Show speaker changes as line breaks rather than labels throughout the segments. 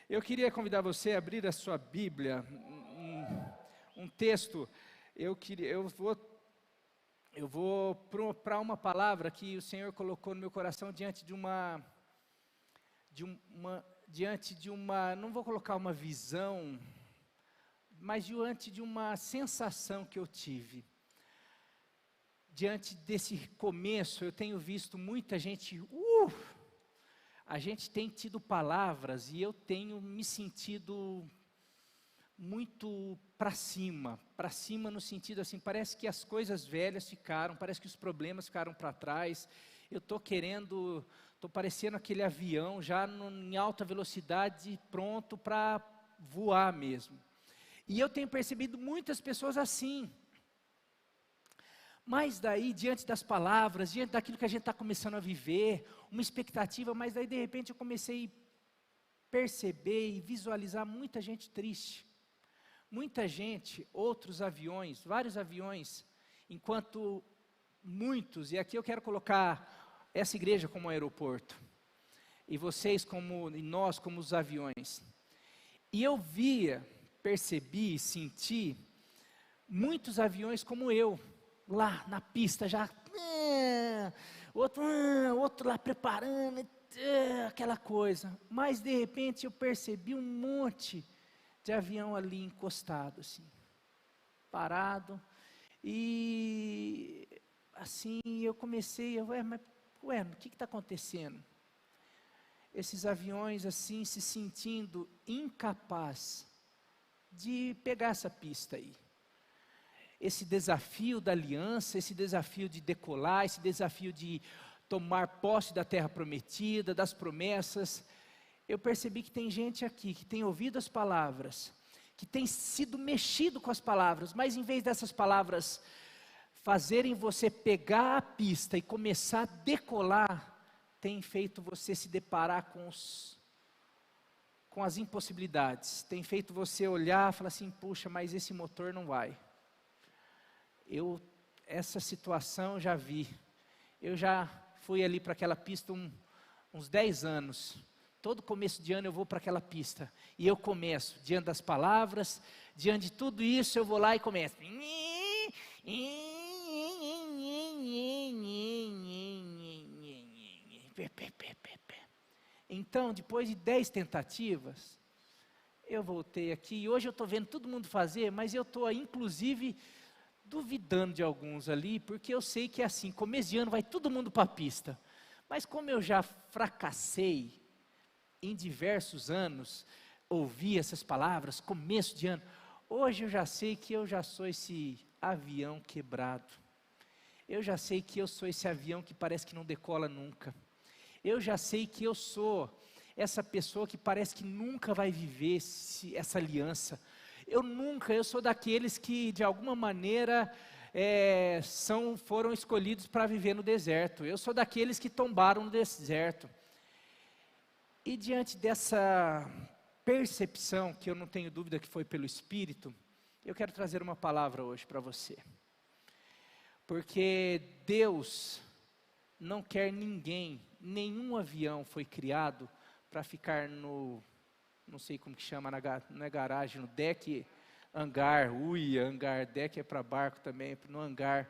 Eu queria convidar você a abrir a sua Bíblia, um texto. Eu vou para uma palavra que o Senhor colocou no meu coração diante de uma, não vou colocar uma visão, mas diante de uma sensação que eu tive. Diante desse começo, eu tenho visto muita gente, a gente tem tido palavras e eu tenho me sentido muito para cima no sentido assim, parece que as coisas velhas ficaram, parece que os problemas ficaram para trás, eu estou parecendo aquele avião já em alta velocidade, pronto para voar mesmo. E eu tenho percebido muitas pessoas assim. Mas daí, diante das palavras, diante daquilo que a gente está começando a viver, uma expectativa, mas daí de repente eu comecei a perceber e visualizar muita gente triste. Muita gente, outros aviões, vários aviões, enquanto muitos, e aqui eu quero colocar essa igreja como um aeroporto, e vocês e nós como os aviões. E eu percebi, senti, muitos aviões como eu, lá na pista já, outro lá preparando, aquela coisa, mas de repente eu percebi um monte de avião ali encostado assim, parado, e assim eu comecei, mas o que está acontecendo? Esses aviões assim se sentindo incapazes de pegar essa pista aí. Esse desafio da aliança, esse desafio de decolar, esse desafio de tomar posse da terra prometida, das promessas. Eu percebi que tem gente aqui que tem ouvido as palavras, que tem sido mexido com as palavras, mas em vez dessas palavras fazerem você pegar a pista e começar a decolar, tem feito você se deparar com as impossibilidades, tem feito você olhar e falar assim, puxa, mas esse motor não vai. Essa situação eu já vi, eu já fui ali para aquela pista uns 10 anos, todo começo de ano eu vou para aquela pista, e eu começo, diante das palavras, diante de tudo isso, eu vou lá e começo, então depois de 10 tentativas, eu voltei aqui, e hoje eu estou vendo todo mundo fazer, mas eu estou inclusive duvidando de alguns ali, porque eu sei que é assim, começo de ano vai todo mundo para a pista, mas como eu já fracassei em diversos anos, ouvi essas palavras, começo de ano, hoje eu já sei que eu já sou esse avião quebrado, eu já sei que eu sou esse avião que parece que não decola nunca, eu já sei que eu sou essa pessoa que parece que nunca vai viver essa aliança. Eu sou daqueles que de alguma maneira foram escolhidos para viver no deserto, eu sou daqueles que tombaram no deserto, e diante dessa percepção, que eu não tenho dúvida que foi pelo Espírito, eu quero trazer uma palavra hoje para você, porque Deus não quer ninguém, nenhum avião foi criado para ficar não sei como que chama, não é garagem, no deck, hangar, hangar, deck é para barco também, no hangar.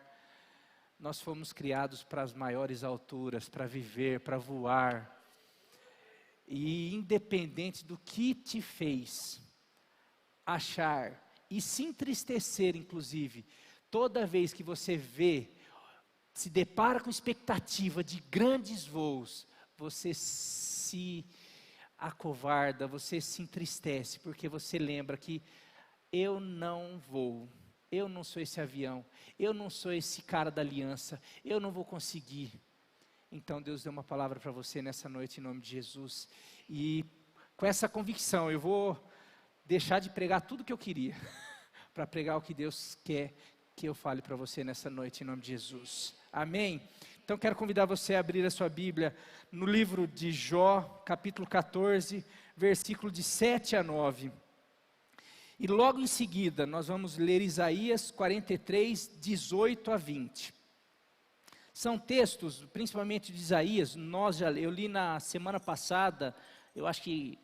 Nós fomos criados para as maiores alturas, para viver, para voar. E independente do que te fez achar e se entristecer, inclusive, toda vez que você se depara com expectativa de grandes voos, você se acovarda, você se entristece, porque você lembra que eu não vou, eu não sou esse avião, eu não sou esse cara da aliança, eu não vou conseguir. Então Deus deu uma palavra para você nessa noite em nome de Jesus, e com essa convicção eu vou deixar de pregar tudo que eu queria, para pregar o que Deus quer que eu fale para você nessa noite em nome de Jesus, amém? Então quero convidar você a abrir a sua Bíblia no livro de Jó, capítulo 14, versículo de 7 a 9. E logo em seguida nós vamos ler Isaías 43, 18 a 20. São textos, principalmente de Isaías, eu li na semana passada, eu acho que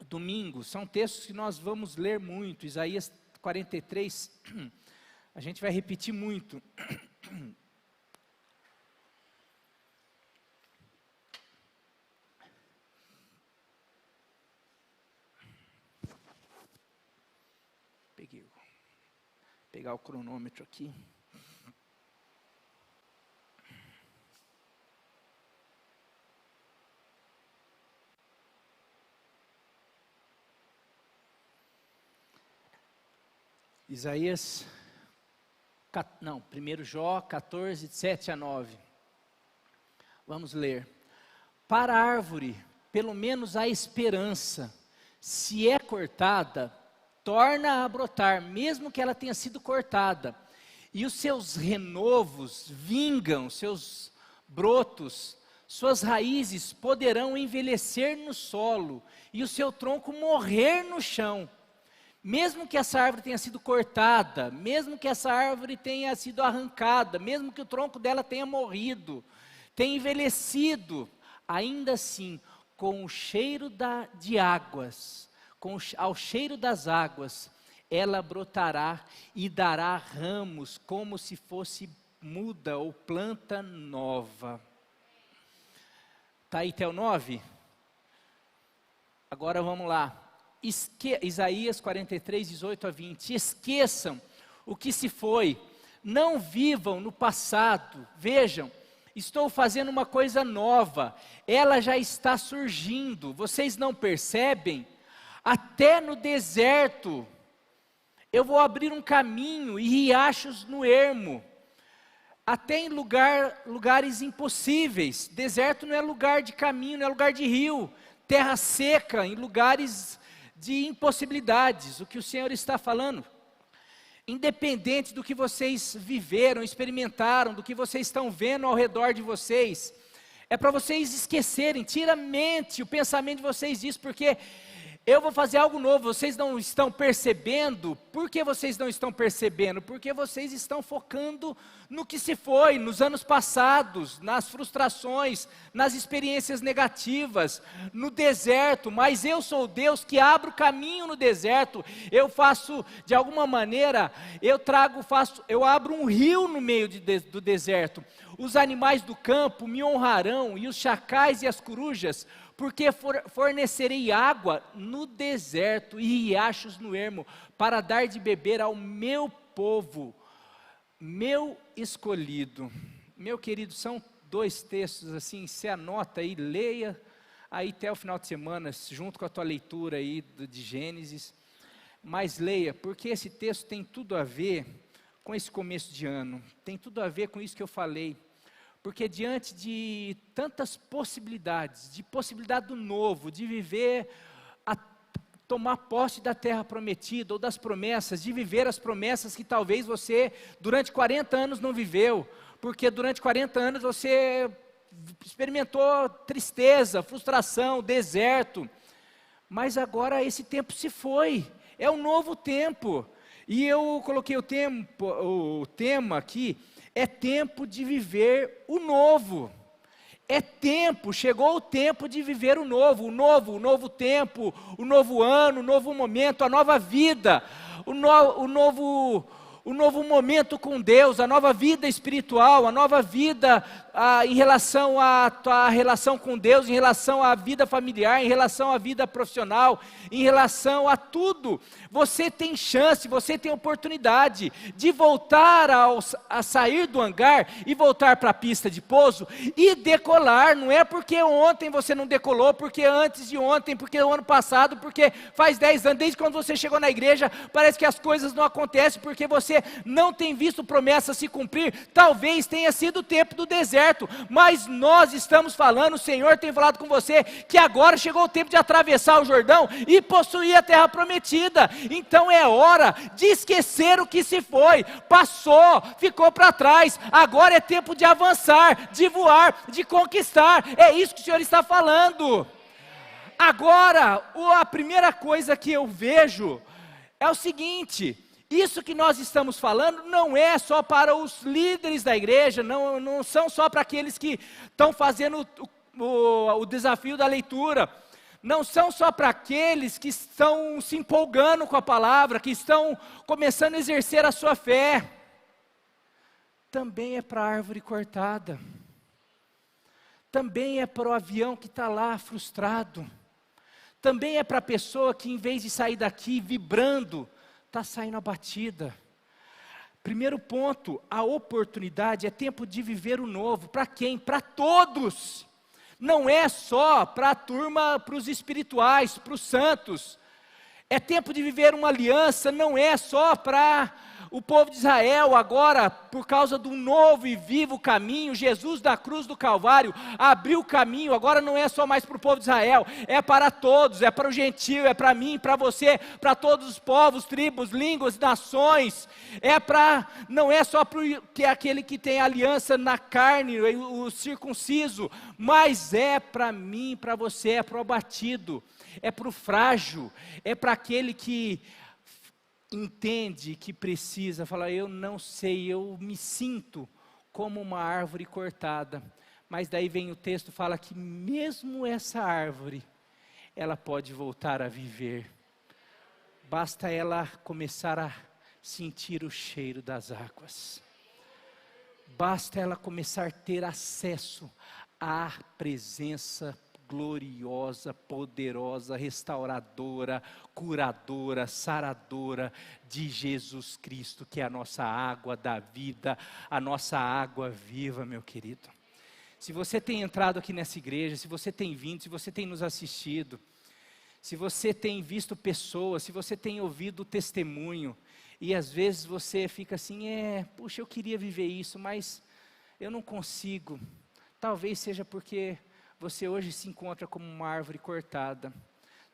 domingo, são textos que nós vamos ler muito. Isaías 43, a gente vai repetir muito. Pegar o cronômetro aqui. Isaías, 1 Jó 14, 7 a 9. Vamos ler. Para a árvore, pelo menos há esperança. Se é cortada, torna a brotar, mesmo que ela tenha sido cortada. E os seus renovos vingam, seus brotos, suas raízes poderão envelhecer no solo, e o seu tronco morrer no chão. Mesmo que essa árvore tenha sido cortada, mesmo que essa árvore tenha sido arrancada, mesmo que o tronco dela tenha morrido, tenha envelhecido, ainda assim, com o cheiro de águas, ao cheiro das águas, ela brotará e dará ramos como se fosse muda ou planta nova. Está aí até o 9? Agora vamos lá. Isaías 43, 18 a 20. Esqueçam o que se foi, não vivam no passado. Vejam, estou fazendo uma coisa nova, ela já está surgindo, vocês não percebem? Até no deserto, eu vou abrir um caminho e riachos no ermo, até em lugares impossíveis. Deserto não é lugar de caminho, não é lugar de rio. Terra seca, em lugares de impossibilidades, o que o Senhor está falando. Independente do que vocês viveram, experimentaram, do que vocês estão vendo ao redor de vocês, é para vocês esquecerem, tira a mente, o pensamento de vocês disso, porque eu vou fazer algo novo, vocês não estão percebendo. Por que vocês não estão percebendo? Porque vocês estão focando no que se foi, nos anos passados, nas frustrações, nas experiências negativas, no deserto. Mas eu sou o Deus que abre o caminho no deserto. Eu faço, de alguma maneira, eu abro um rio no meio do deserto. Os animais do campo me honrarão, e os chacais e as corujas, porque fornecerei água no deserto e riachos no ermo, para dar de beber ao meu povo, meu escolhido. Meu querido, são 2 textos assim, você anota aí, leia aí até o final de semana, junto com a tua leitura aí de Gênesis, mas leia, porque esse texto tem tudo a ver com esse começo de ano, tem tudo a ver com isso que eu falei. Porque diante de tantas possibilidades, de possibilidade do novo, de viver, tomar posse da terra prometida, ou das promessas, de viver as promessas que talvez você durante 40 anos não viveu, porque durante 40 anos você experimentou tristeza, frustração, deserto, mas agora esse tempo se foi, é um novo tempo, e eu coloquei o tema aqui, é tempo de viver o novo. Chegou o tempo de viver o novo tempo, o novo ano, o novo momento, a nova vida, o novo momento com Deus, a nova vida espiritual, a nova vida em relação à tua relação com Deus, em relação à vida familiar, em relação à vida profissional, em relação a tudo. Você tem chance, você tem oportunidade de voltar a sair do hangar e voltar para a pista de pouso e decolar. Não é porque ontem você não decolou, porque antes de ontem, porque o ano passado, porque faz 10 anos, desde quando você chegou na igreja, parece que as coisas não acontecem, porque você não tem visto promessas se cumprir. Talvez tenha sido o tempo do deserto, mas nós estamos falando, o Senhor tem falado com você, que agora chegou o tempo de atravessar o Jordão e possuir a terra prometida. Então é hora de esquecer o que se foi, passou, ficou para trás, agora é tempo de avançar, de voar, de conquistar. É isso que o Senhor está falando. Agora, a primeira coisa que eu vejo é o seguinte: isso que nós estamos falando não é só para os líderes da igreja, não são só para aqueles que estão fazendo o desafio da leitura. não são só para aqueles que estão se empolgando com a palavra, que estão começando a exercer a sua fé. Também é para a árvore cortada. Também é para o avião que está lá frustrado. Também é para a pessoa que, em vez de sair daqui vibrando, está saindo abatida. Primeiro ponto, a oportunidade é tempo de viver o novo. Para quem? Para todos. Não é só para a turma, para os espirituais, para os santos. É tempo de viver uma aliança, não é só para o povo de Israel. Agora, por causa do novo e vivo caminho, Jesus da cruz do Calvário abriu o caminho. Agora não é só mais para o povo de Israel, é para todos, é para o gentio, é para mim, para você, para todos os povos, tribos, línguas, nações. Não é só para aquele que tem aliança na carne, o circunciso, mas é para mim, para você, é para o abatido, é para o frágil, é para aquele que entende que precisa, fala, eu não sei, eu me sinto como uma árvore cortada. Mas daí vem o texto, fala que mesmo essa árvore, ela pode voltar a viver. Basta ela começar a sentir o cheiro das águas. Basta ela começar a ter acesso à presença gloriosa, poderosa, restauradora, curadora, saradora de Jesus Cristo, que é a nossa água da vida, a nossa água viva, meu querido. Se você tem entrado aqui nessa igreja, se você tem vindo, se você tem nos assistido, se você tem visto pessoas, se você tem ouvido o testemunho, e às vezes você fica assim, puxa, eu queria viver isso, mas eu não consigo. Talvez seja porque você hoje se encontra como uma árvore cortada.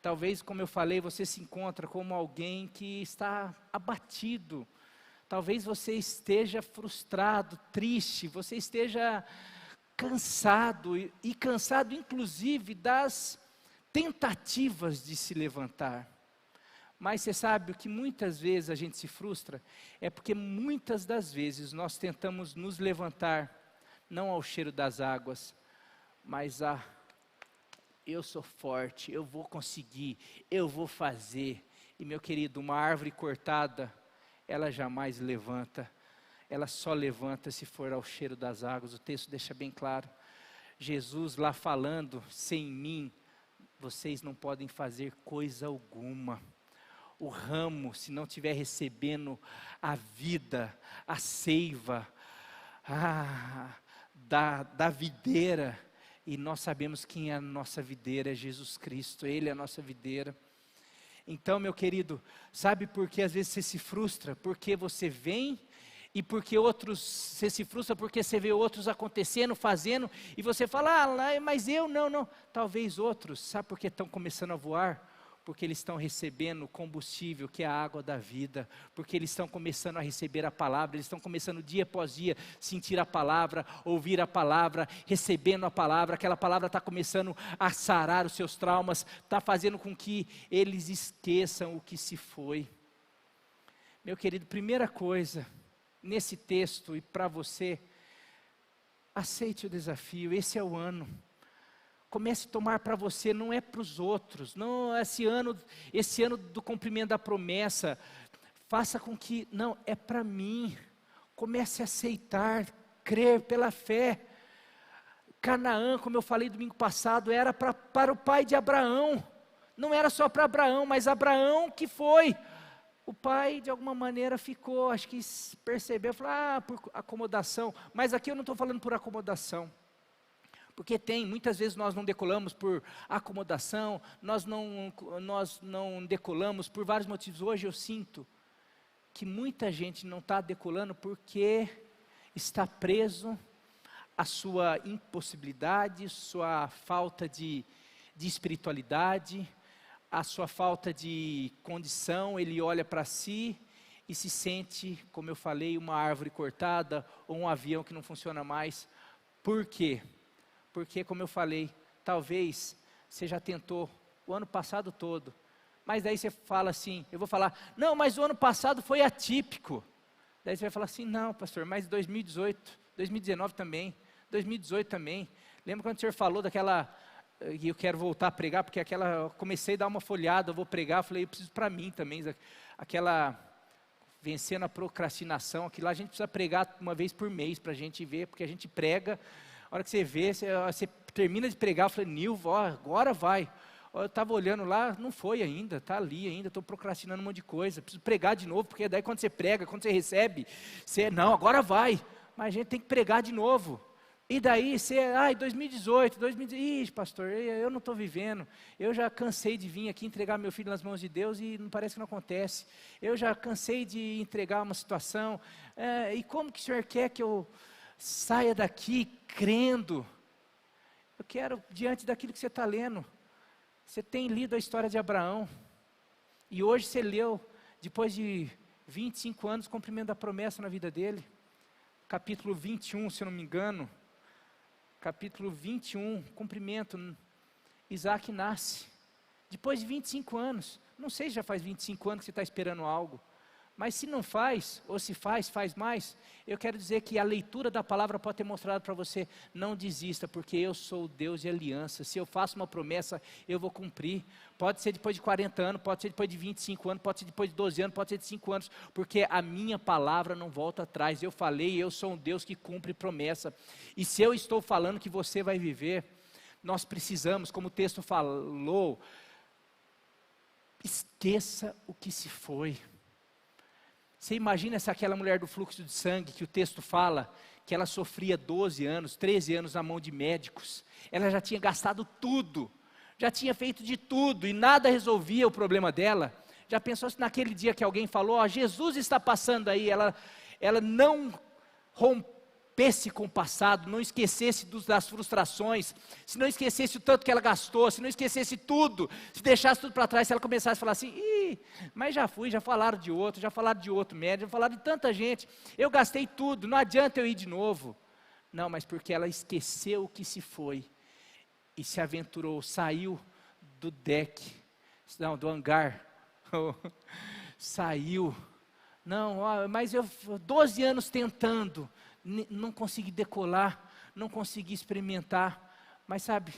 Talvez, como eu falei, você se encontra como alguém que está abatido. Talvez você esteja frustrado, triste, você esteja cansado, e cansado inclusive das tentativas de se levantar. Mas você sabe o que muitas vezes a gente se frustra? É porque muitas das vezes nós tentamos nos levantar, não ao cheiro das águas, mas eu sou forte, eu vou conseguir, eu vou fazer. E meu querido, uma árvore cortada, ela jamais levanta, ela só levanta se for ao cheiro das águas. O texto deixa bem claro, Jesus lá falando, sem mim, vocês não podem fazer coisa alguma. O ramo, se não estiver recebendo a vida, a seiva, da videira, e nós sabemos quem é a nossa videira, é Jesus Cristo, Ele é a nossa videira. Então, meu querido, sabe por que às vezes você se frustra? Porque você vem, e porque você se frustra porque você vê outros acontecendo, fazendo, e você fala, mas eu não. Talvez outros, sabe por que estão começando a voar? Porque eles estão recebendo combustível, que é a água da vida, porque eles estão começando a receber a palavra, eles estão começando dia após dia, sentir a palavra, ouvir a palavra, recebendo a palavra, aquela palavra está começando a sarar os seus traumas, está fazendo com que eles esqueçam o que se foi. Meu querido, primeira coisa, nesse texto e para você, aceite o desafio, esse é o ano. Comece a tomar para você, não é para os outros. Não, esse ano do cumprimento da promessa, faça com que, não, é para mim. Comece a aceitar, crer pela fé. Canaã, como eu falei domingo passado, era para o pai de Abraão. Não era só para Abraão, mas Abraão que foi. O pai, de alguma maneira, ficou, acho que percebeu, falou, por acomodação. Mas aqui eu não estou falando por acomodação. Porque muitas vezes nós não decolamos por acomodação, nós não decolamos por vários motivos. Hoje eu sinto que muita gente não está decolando porque está preso à sua impossibilidade, sua falta de espiritualidade, a sua falta de condição. Ele olha para si e se sente, como eu falei, uma árvore cortada ou um avião que não funciona mais. Por quê? Porque, como eu falei, talvez você já tentou o ano passado todo, mas daí você fala assim, eu vou falar, não, mas o ano passado foi atípico. Daí você vai falar assim, não, pastor, mas 2018, 2019 também, 2018 também. Lembra quando o senhor falou daquela e eu quero voltar a pregar, porque eu comecei a dar uma folhada, eu vou pregar, eu falei, eu preciso para mim também, aquela, vencendo a procrastinação, aquilo lá a gente precisa pregar uma vez por mês, para a gente ver, porque a gente prega, a hora que você vê, você termina de pregar, eu falei, Nilva, agora vai, eu estava olhando lá, não foi ainda, está ali ainda, estou procrastinando um monte de coisa, preciso pregar de novo, porque daí quando você prega, quando você recebe, não, agora vai, mas a gente tem que pregar de novo. E daí, 2018, ixi, pastor, eu não estou vivendo, eu já cansei de vir aqui entregar meu filho nas mãos de Deus e não parece que não acontece, eu já cansei de entregar uma situação, e como que o Senhor quer que eu saia daqui crendo? Eu quero, diante daquilo que você está lendo, você tem lido a história de Abraão, e hoje você leu, depois de 25 anos, o cumprimento da promessa na vida dele, capítulo 21, se eu não me engano, capítulo 21, cumprimento, Isaac nasce, depois de 25 anos, não sei se já faz 25 anos que você está esperando algo, mas se não faz, ou se faz mais, eu quero dizer que a leitura da palavra pode ter mostrado para você, não desista, porque eu sou o Deus de aliança, se eu faço uma promessa, eu vou cumprir, pode ser depois de 40 anos, pode ser depois de 25 anos, pode ser depois de 12 anos, pode ser de 5 anos, porque a minha palavra não volta atrás, eu falei, eu sou um Deus que cumpre promessa, e se eu estou falando que você vai viver, nós precisamos, como o texto falou, esqueça o que se foi. Você imagina se aquela mulher do fluxo de sangue, que o texto fala, que ela sofria 12 anos, 13 anos na mão de médicos, ela já tinha gastado tudo, já tinha feito de tudo, e nada resolvia o problema dela, já pensou se naquele dia que alguém falou, Jesus está passando aí, ela não rompesse com o passado, não esquecesse das frustrações, se não esquecesse o tanto que ela gastou, se não esquecesse tudo, se deixasse tudo para trás, se ela começasse a falar assim, mas já falaram de outro médico, já falaram de tanta gente, eu gastei tudo, não adianta eu ir de novo, não, mas porque ela esqueceu o que se foi, e se aventurou, saiu do deck, não, do hangar, saiu, não, mas eu 12 anos tentando, não consegui decolar, não consegui experimentar, mas sabe,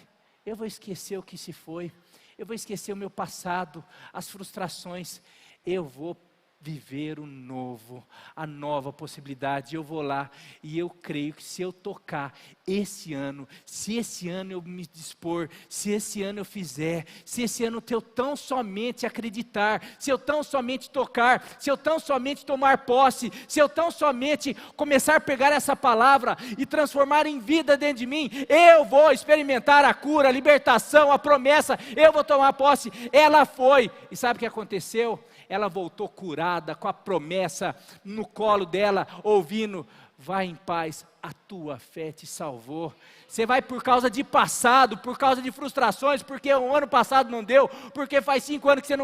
eu vou esquecer o que se foi, eu vou esquecer o meu passado, as frustrações, eu vou viver o novo, a nova possibilidade, eu vou lá, e eu creio que se eu tocar esse ano, se esse ano eu me dispor, se esse ano eu fizer, se esse ano eu tão somente acreditar, se eu tão somente tocar, se eu tão somente tomar posse, se eu tão somente começar a pegar essa palavra e transformar em vida dentro de mim, eu vou experimentar a cura, a libertação, a promessa, eu vou tomar posse. Ela foi, e sabe o que aconteceu? Ela voltou curada, com a promessa no colo dela, ouvindo, vai em paz, a tua fé te salvou. Você vai por causa de passado, por causa de frustrações, porque o ano passado não deu, porque faz 5 anos que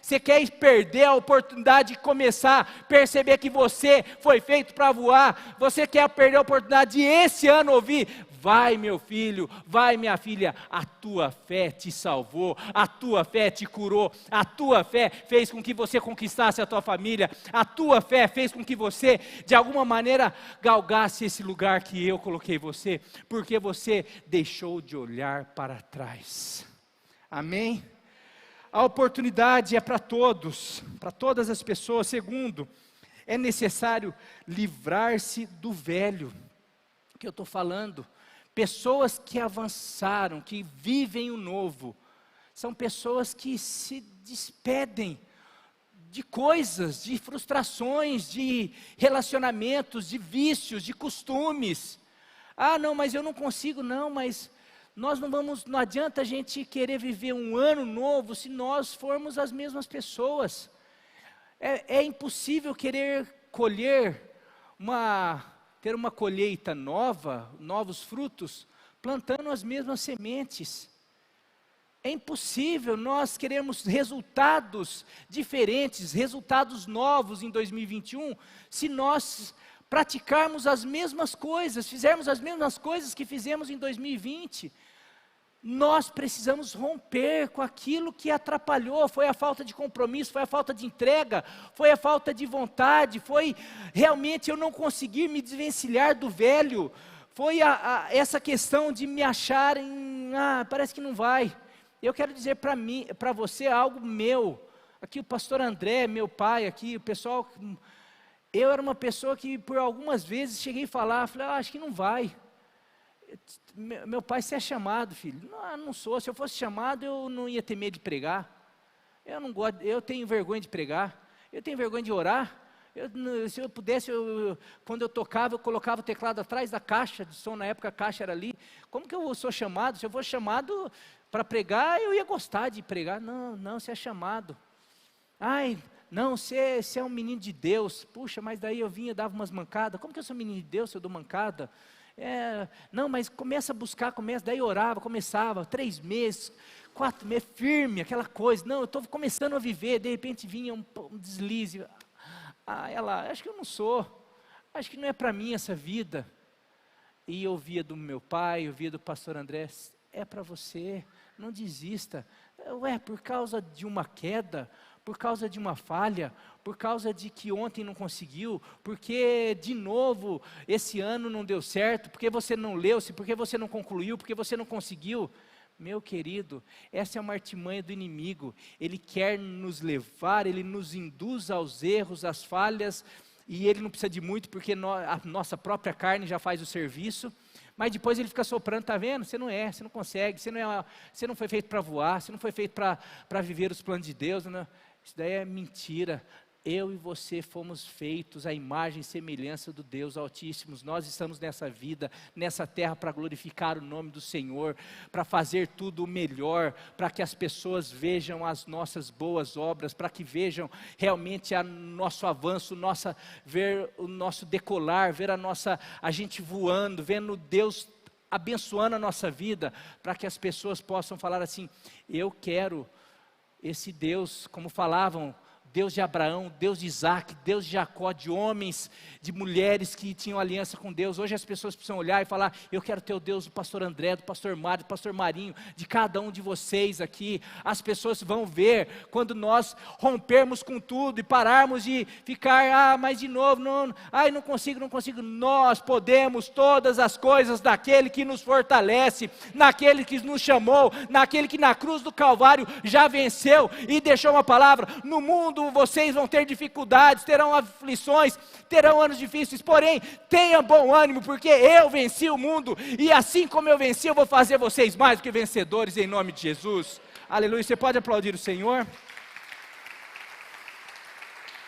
você quer perder a oportunidade de começar, perceber que você foi feito para voar, você quer perder a oportunidade de esse ano ouvir, vai meu filho, vai minha filha, a tua fé te salvou, a tua fé te curou, a tua fé fez com que você conquistasse a tua família, a tua fé fez com que você, de alguma maneira, galgasse esse lugar que eu coloquei você, porque você deixou de olhar para trás. Amém? A oportunidade é para todos, para todas as pessoas. Segundo, é necessário livrar-se do velho, que eu estou falando. Pessoas que avançaram, que vivem o novo, são pessoas que se despedem de coisas, de frustrações, de relacionamentos, de vícios, de costumes. Não, mas eu não consigo, não, mas não adianta a gente querer viver um ano novo se nós formos as mesmas pessoas. É impossível querer ter uma colheita nova, novos frutos, plantando as mesmas sementes. É impossível nós queremos resultados diferentes, resultados novos em 2021, se nós praticarmos as mesmas coisas, fizermos as mesmas coisas que fizemos em 2020. Nós precisamos romper com aquilo que atrapalhou, foi a falta de compromisso, foi a falta de entrega, foi a falta de vontade, foi realmente eu não conseguir me desvencilhar do velho, foi essa questão de me acharem, parece que não vai. Eu quero dizer para você algo meu. Aqui o pastor André, meu pai, aqui o pessoal, eu era uma pessoa que por algumas vezes cheguei a falar, falei, acho que não vai. Meu pai, você é chamado, filho. Não sou, se eu fosse chamado eu não ia ter medo de pregar. Eu não gosto, eu tenho vergonha de pregar, eu tenho vergonha de orar. Se eu pudesse, quando eu tocava, eu colocava o teclado atrás da caixa de som, na época a caixa era ali. Como que eu sou chamado? Se eu fosse chamado para pregar, eu ia gostar de pregar. Não, você é chamado. Não, você é um menino de Deus. Puxa, mas daí eu vinha, dava umas mancadas. Como que eu sou menino de Deus se eu dou mancada? Não, mas começa a buscar, daí orava, começava, 3 meses, 4 meses, firme, aquela coisa. Não, eu estou começando a viver, de repente vinha um deslize. Acho que eu não sou, acho que não é para mim essa vida. E eu ouvia do meu pai, eu ouvia do pastor André, é para você, não desista. Por causa de uma queda, por causa de uma falha, por causa de que ontem não conseguiu, porque de novo esse ano não deu certo, porque você não leu, porque você não concluiu, porque você não conseguiu. Meu querido, essa é uma artimanha do inimigo. Ele quer nos levar, ele nos induz aos erros, às falhas, e ele não precisa de muito, porque a nossa própria carne já faz o serviço. Mas depois ele fica soprando, está vendo? Você não consegue, você não foi feito para voar, você não foi feito para viver os planos de Deus. Não. Isso daí é mentira. Eu e você fomos feitos à imagem e semelhança do Deus Altíssimo. Nós estamos nessa vida, nessa terra, para glorificar o nome do Senhor, para fazer tudo o melhor, para que as pessoas vejam as nossas boas obras, para que vejam realmente o nosso avanço, ver o nosso decolar, ver a gente voando, vendo Deus abençoando a nossa vida, para que as pessoas possam falar assim, eu quero esse Deus, como falavam, Deus de Abraão, Deus de Isaac, Deus de Jacó, de homens, de mulheres que tinham aliança com Deus. Hoje as pessoas precisam olhar e falar, eu quero ter o Deus do pastor André, do pastor Mário, do pastor Marinho, de cada um de vocês aqui. As pessoas vão ver, quando nós rompermos com tudo e pararmos de ficar, mas de novo, não consigo. Nós podemos todas as coisas daquele que nos fortalece, naquele que nos chamou, naquele que na cruz do Calvário já venceu e deixou uma palavra, no mundo vocês vão ter dificuldades, terão aflições, terão anos difíceis, porém, tenha bom ânimo, porque eu venci o mundo, e assim como eu venci, eu vou fazer vocês mais do que vencedores, em nome de Jesus. Aleluia. Você pode aplaudir o Senhor?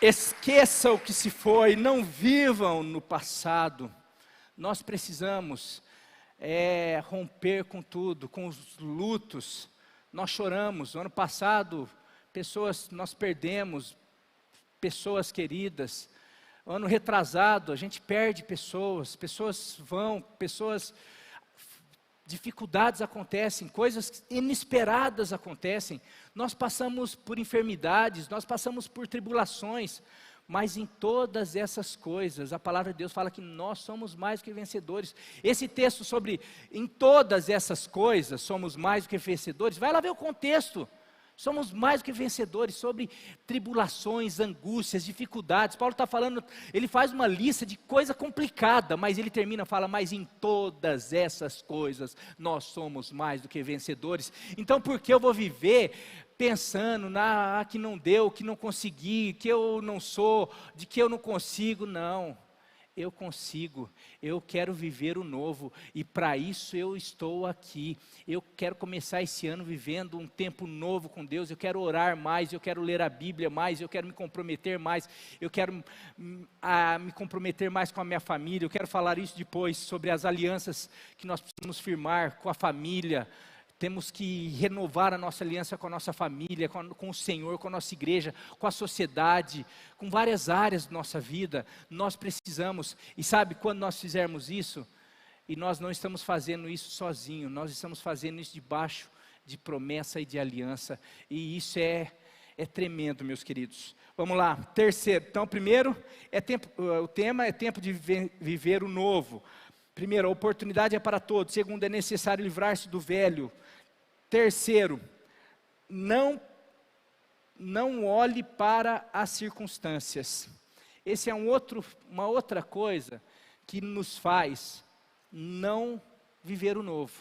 Esqueça o que se foi, não vivam no passado. Nós precisamos romper com tudo, com os lutos. Nós choramos, no ano passado, nós perdemos pessoas queridas. Ano retrasado, a gente perde pessoas vão, dificuldades acontecem, coisas inesperadas acontecem. Nós passamos por enfermidades, nós passamos por tribulações, mas em todas essas coisas, a palavra de Deus fala que nós somos mais do que vencedores. Esse texto sobre, em todas essas coisas, somos mais do que vencedores, vai lá ver o contexto. Somos mais do que vencedores sobre tribulações, angústias, dificuldades. Paulo está falando, ele faz uma lista de coisa complicada, mas ele fala, mas em todas essas coisas nós somos mais do que vencedores. Então por que eu vou viver pensando, que não deu, que não consegui, que eu não sou, de que eu não consigo? Não. Eu consigo, eu quero viver o novo, e para isso eu estou aqui. Eu quero começar esse ano vivendo um tempo novo com Deus. Eu quero orar mais, eu quero ler a Bíblia mais, eu quero me comprometer mais, eu quero me comprometer mais com a minha família. Eu quero falar isso depois, sobre as alianças que nós precisamos firmar com a família. Temos que renovar a nossa aliança com a nossa família, com o Senhor, com a nossa igreja, com a sociedade, com várias áreas da nossa vida. Nós precisamos, e sabe, quando nós fizermos isso, e nós não estamos fazendo isso sozinho, nós estamos fazendo isso debaixo de promessa e de aliança, e isso é tremendo, meus queridos. Vamos lá, terceiro, então primeiro, o tema é tempo de viver o novo. Primeiro, a oportunidade é para todos. Segundo, é necessário livrar-se do velho. Terceiro, não olhe para as circunstâncias. Esse é uma outra coisa que nos faz não viver o novo.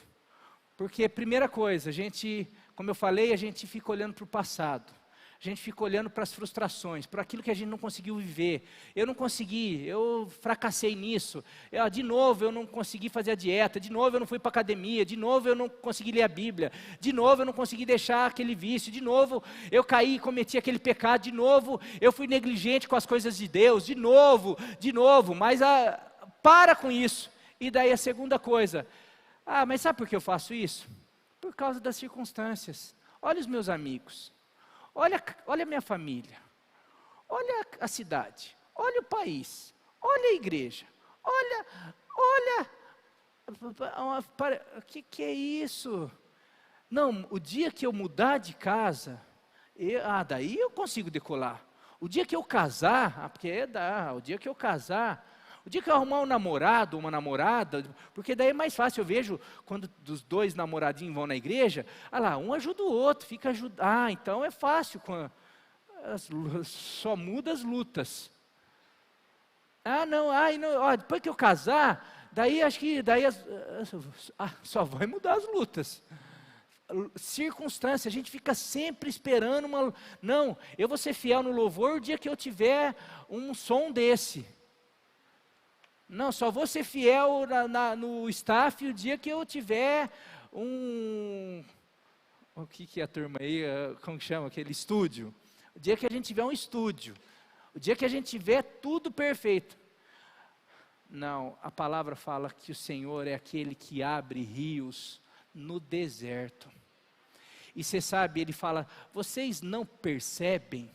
Porque, primeira coisa, a gente, como eu falei, a gente fica olhando para o passado. A gente fica olhando para as frustrações, para aquilo que a gente não conseguiu viver. Eu não consegui, eu fracassei nisso. De novo eu não consegui fazer a dieta, de novo eu não fui para a academia, de novo eu não consegui ler a Bíblia, de novo eu não consegui deixar aquele vício, de novo eu caí e cometi aquele pecado, de novo eu fui negligente com as coisas de Deus, de novo, mas para com isso. E daí a segunda coisa, mas sabe por que eu faço isso? Por causa das circunstâncias. Olha os meus amigos. Olha a minha família, olha a cidade, olha o país, olha a igreja, olha, o que é isso? Não, o dia que eu mudar de casa, daí eu consigo decolar. O dia que eu casar, o dia que eu casar, o dia que eu arrumar um namorado, uma namorada, porque daí é mais fácil, eu vejo quando os dois namoradinhos vão na igreja, um ajuda o outro, fica ajudando, então é fácil, só muda as lutas. Depois que eu casar, daí acho que só vai mudar as lutas. Circunstância, a gente fica sempre esperando não, eu vou ser fiel no louvor o dia que eu tiver um som desse. Não, só vou ser fiel no staff o dia que eu tiver o que é a turma aí, como que chama, aquele estúdio. O dia que a gente tiver um estúdio, o dia que a gente tiver tudo perfeito. Não, a palavra fala que o Senhor é aquele que abre rios no deserto. E você sabe, ele fala, vocês não percebem?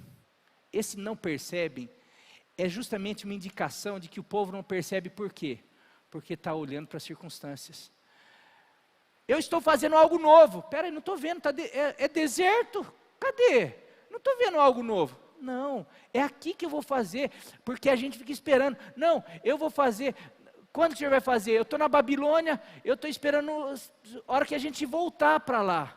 Esse não percebem é justamente uma indicação de que o povo não percebe por quê? Porque está olhando para as circunstâncias. Eu estou fazendo algo novo. Peraí, não estou vendo, é deserto? Cadê? Não estou vendo algo novo. Não, é aqui que eu vou fazer, porque a gente fica esperando. Não, eu vou fazer. Quando que o Senhor vai fazer? Eu estou na Babilônia, eu estou esperando a hora que a gente voltar para lá.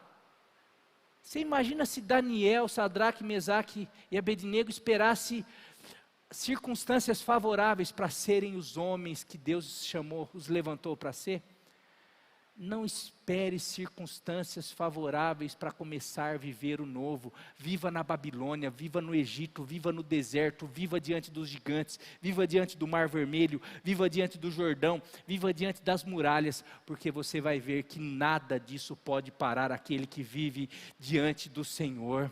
Você imagina se Daniel, Sadraque, Mesaque e Abednego esperasse circunstâncias favoráveis para serem os homens que Deus chamou, os levantou para ser? Não espere circunstâncias favoráveis para começar a viver o novo. Viva na Babilônia, viva no Egito, viva no deserto, viva diante dos gigantes, viva diante do Mar Vermelho, viva diante do Jordão, viva diante das muralhas, porque você vai ver que nada disso pode parar aquele que vive diante do Senhor.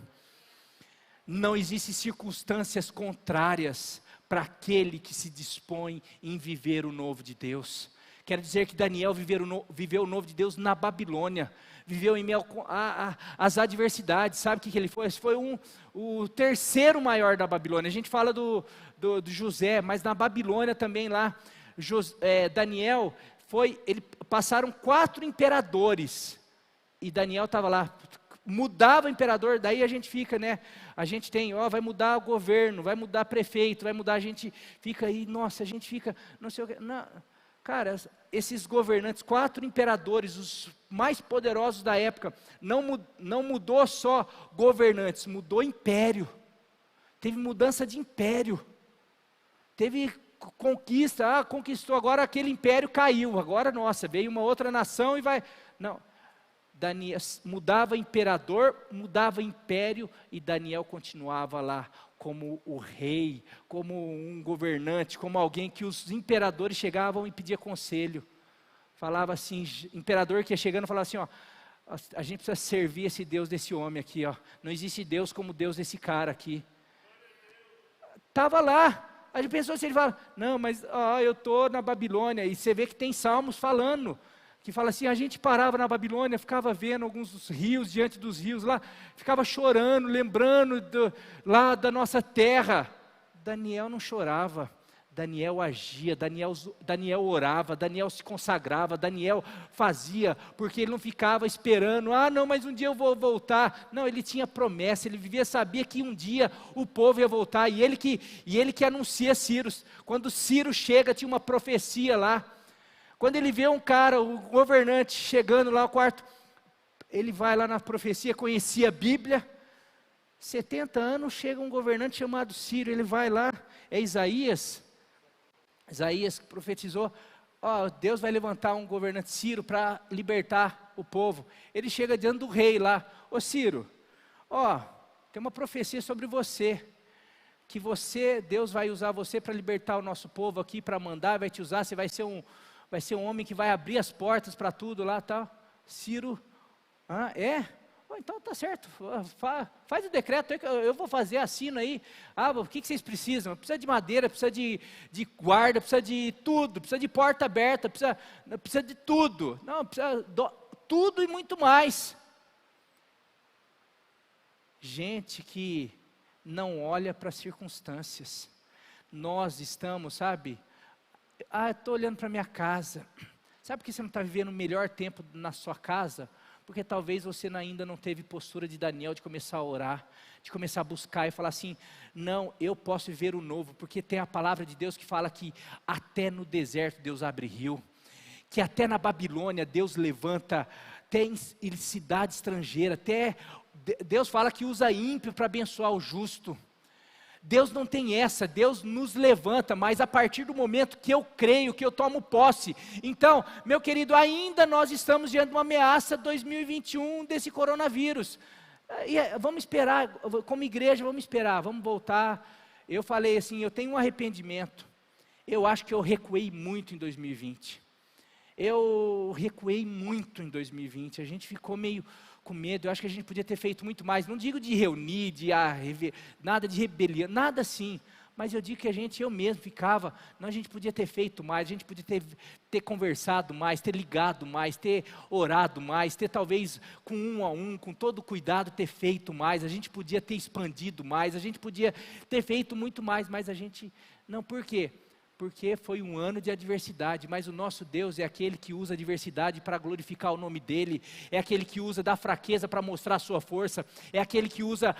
Não existem circunstâncias contrárias para aquele que se dispõe em viver o novo de Deus. Quero dizer que Daniel viveu o novo de Deus na Babilônia, viveu em meio às adversidades. Sabe o que ele foi? Esse foi o terceiro maior da Babilônia. A gente fala do José, mas na Babilônia também lá, Daniel passaram 4 imperadores, e Daniel estava lá. Mudava o imperador, daí a gente fica, a gente tem, vai mudar o governo, vai mudar prefeito, vai mudar, a gente fica aí, nossa, a gente fica, não sei o que, não, cara, esses governantes, 4 imperadores, os mais poderosos da época, não mudou só governantes, mudou império, teve mudança de império, teve conquista, conquistou, agora aquele império caiu, agora, nossa, veio uma outra nação e não, Daniel mudava imperador, mudava império, e Daniel continuava lá como o rei, como um governante, como alguém que os imperadores chegavam e pediam conselho. Falava assim, imperador que ia chegando falava assim, a gente precisa servir esse Deus desse homem aqui, não existe Deus como Deus desse cara aqui. Estava lá, a gente pensou assim, ele fala, não, mas eu estou na Babilônia, e você vê que tem salmos falando, que fala assim, a gente parava na Babilônia, ficava vendo alguns dos rios, diante dos rios lá, ficava chorando, lembrando lá da nossa terra. Daniel não chorava, Daniel agia, Daniel orava, Daniel se consagrava, Daniel fazia, porque ele não ficava esperando, não, mas um dia eu vou voltar. Não, ele tinha promessa, ele sabia que um dia o povo ia voltar, e ele que anuncia Ciro. Quando Ciro chega, tinha uma profecia lá. Quando ele vê um cara, o governante, chegando lá ao quarto, ele vai lá na profecia, conhecia a Bíblia, 70 anos, chega um governante chamado Ciro, ele vai lá, é Isaías que profetizou, ó, Deus vai levantar um governante Ciro para libertar o povo. Ele chega diante do rei lá, ô Ciro, ó, tem uma profecia sobre você, que Deus vai usar você para libertar o nosso povo aqui, para mandar, vai te usar, você vai ser um homem que vai abrir as portas para tudo lá, tal. Ciro, então tá certo, faz o decreto aí que eu vou fazer, assino aí. O que vocês precisam? Precisa de madeira, precisa de guarda, precisa de tudo, precisa de porta aberta, precisa de tudo. Não, precisa tudo e muito mais. Gente que não olha para as circunstâncias. Nós estamos, sabe? Estou olhando para minha casa. Sabe por que você não está vivendo o melhor tempo na sua casa? Porque talvez você ainda não teve postura de Daniel, de começar a orar, de começar a buscar e falar assim, não, eu posso viver o novo, porque tem a palavra de Deus que fala que até no deserto Deus abre rio, que até na Babilônia Deus levanta, tem cidade estrangeira, até Deus fala que usa ímpio para abençoar o justo. Deus não tem essa, Deus nos levanta, mas a partir do momento que eu creio, que eu tomo posse. Então, meu querido, ainda nós estamos diante de uma ameaça 2021 desse coronavírus. Vamos esperar, como igreja, vamos esperar, vamos voltar. Eu falei assim, eu tenho um arrependimento. Eu acho que eu recuei muito em 2020. Eu recuei muito em 2020, a gente ficou meio com medo, eu acho que a gente podia ter feito muito mais, não digo de reunir, nada de rebelião, nada assim, mas eu digo que eu mesmo ficava, não, a gente podia ter feito mais, a gente podia ter conversado mais, ter ligado mais, ter orado mais, ter talvez com um a um, com todo cuidado ter feito mais, a gente podia ter expandido mais, a gente podia ter feito muito mais, mas a gente, não, por quê? Porque foi um ano de adversidade, mas o nosso Deus é aquele que usa a adversidade para glorificar o nome dEle, é aquele que usa da fraqueza para mostrar a sua força, é aquele que usa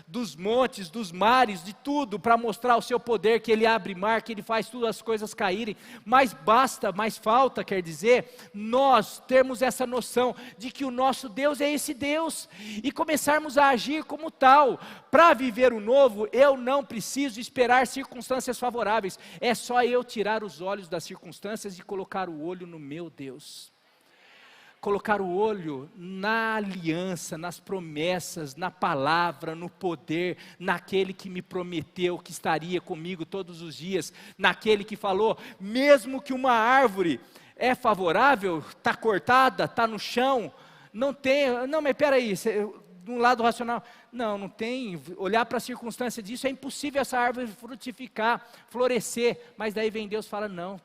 dos montes, dos mares, de tudo, para mostrar o seu poder, que Ele abre mar, que Ele faz todas as coisas caírem, mas falta, quer dizer, nós termos essa noção de que o nosso Deus é esse Deus, e começarmos a agir como tal. Para viver o novo, eu não preciso esperar circunstâncias favoráveis, é só eu tirar os olhos das circunstâncias e colocar o olho no meu Deus. Colocar o olho na aliança, nas promessas, na palavra, no poder, naquele que me prometeu que estaria comigo todos os dias, naquele que falou, mesmo que uma árvore é favorável, está cortada, está no chão, não, mas espera aí, de um lado racional, não tem, olhar para a circunstância disso, é impossível essa árvore frutificar, florescer, mas daí vem Deus e fala, não